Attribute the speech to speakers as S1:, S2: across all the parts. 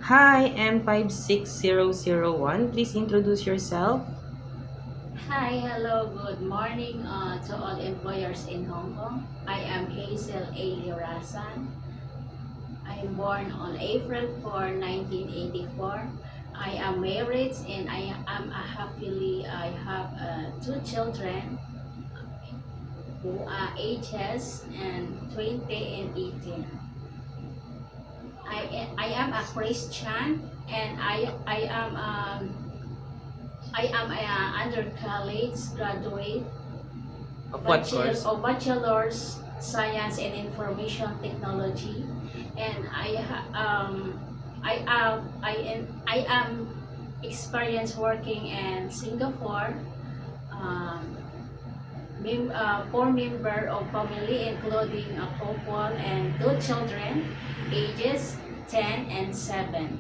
S1: Hi, M56001. Please introduce yourself.
S2: Hi, hello, good morning to all employers in Hong Kong. I am Hazel A. Lirasan. I am born on April 4, 1984. I am married and I have two children who are ages and 20 and 18. I am a Christian and I am a under college graduate
S1: Of what course?
S2: bachelor's science and information technology, and I am experienced working in Singapore. Um, Four member of family including a couple and two children, ages 10 and 7.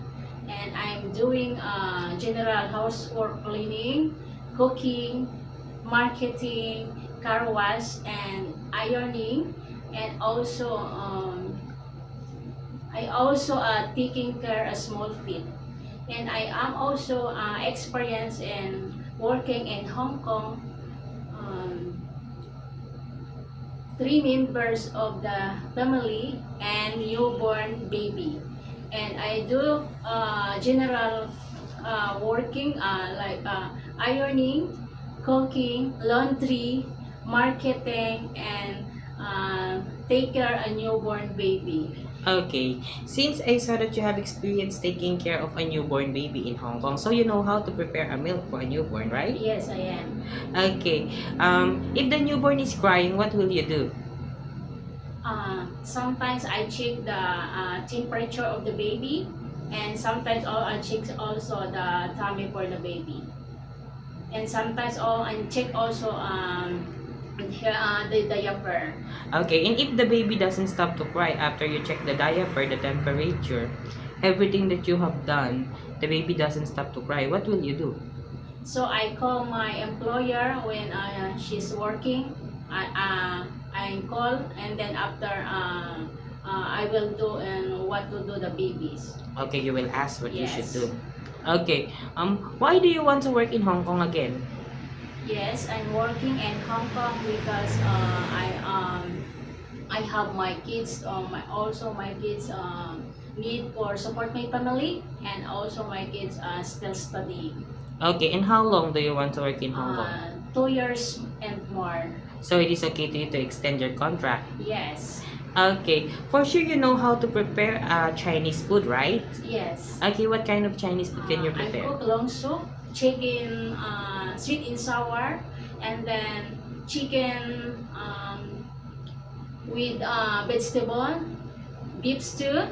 S2: And I'm doing general housework, cleaning, cooking, marketing, car wash, and ironing, and also I also taking care of small feet. And I am also experienced in working in Hong Kong. Um, Three members of the family and newborn baby. And I do general working like ironing, cooking, laundry, marketing, and take care a newborn baby.
S1: Okay. Since I saw that you have experience taking care of a newborn baby in Hong Kong, so you know how to prepare a milk for a newborn, right?
S2: Yes, I am.
S1: Okay. If the newborn is crying, what will you do?
S2: Sometimes I check the temperature of the baby, and sometimes I check also the tummy for the baby. And sometimes I check also the diaper.
S1: Okay. And if the baby doesn't stop to cry after you check the diaper, the temperature, everything that you have done, the baby doesn't stop to cry, what will you do?
S2: So I call my employer when she's working. I call, and then after I will do and what to do the babies.
S1: Okay, you will ask what you should
S2: Yes.
S1: do. Okay. Why do you want to work in Hong Kong again?
S2: Yes, I'm working in Hong Kong because I have my kids. Also my kids need for support my family, and also my kids are still studying.
S1: Okay, and how long do you want to work in Hong Kong?
S2: 2 years and more.
S1: So it is okay to you to extend your contract.
S2: Yes.
S1: Okay, for sure you know how to prepare Chinese food, right?
S2: Yes.
S1: Okay, what kind of Chinese food can you
S2: I
S1: prepare?
S2: cook long soup, chicken, sweet and sour, and then chicken with vegetable, beef stew.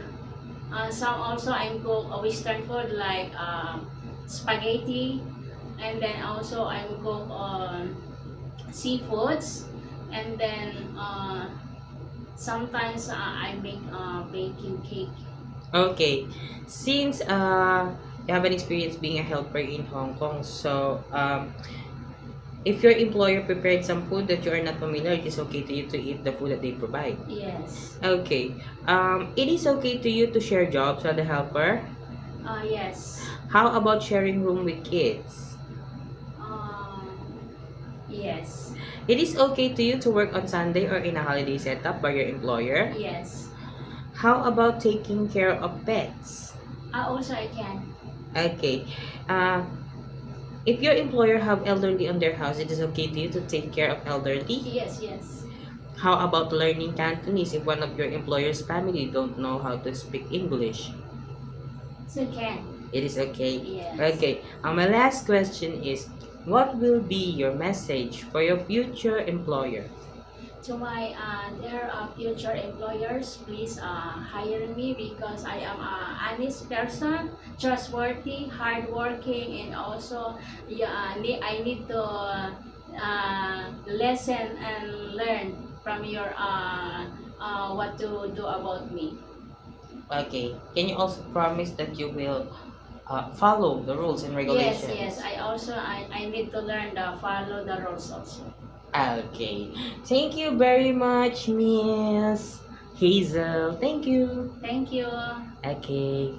S2: Some also I cook a Western food like spaghetti, and then also I cook seafoods, and then sometimes I make baking cake.
S1: Okay, since you have an experience being a helper in Hong Kong, so if your employer prepared some food that you are not familiar, it is okay to you to eat the food that they provide.
S2: Yes.
S1: Okay, it is okay to you to share jobs as a helper.
S2: Yes.
S1: How about sharing room with kids?
S2: Um, yes.
S1: It is okay to you to work on Sunday or in a holiday setup by your employer.
S2: Yes.
S1: How about taking care of pets?
S2: Also I can.
S1: Okay. Uh, if your employer have elderly on their house, it is okay to you to take care of elderly.
S2: Yes, yes.
S1: How about learning Cantonese if one of your employer's family don't know how to speak English?
S2: So can.
S1: It is okay.
S2: Yes.
S1: Okay. My last question is, what will be your message for your future employer?
S2: To my dear future employers, please hire me because I am a honest person, trustworthy, hardworking, and also I need to listen and learn from your what to do about me.
S1: Okay. Can you also promise that you will follow the rules and
S2: Yes,
S1: regulations?
S2: yes. I need to learn the follow the rules also.
S1: Okay. Thank you very much, Miss Hazel. Thank you.
S2: Thank you.
S1: Okay.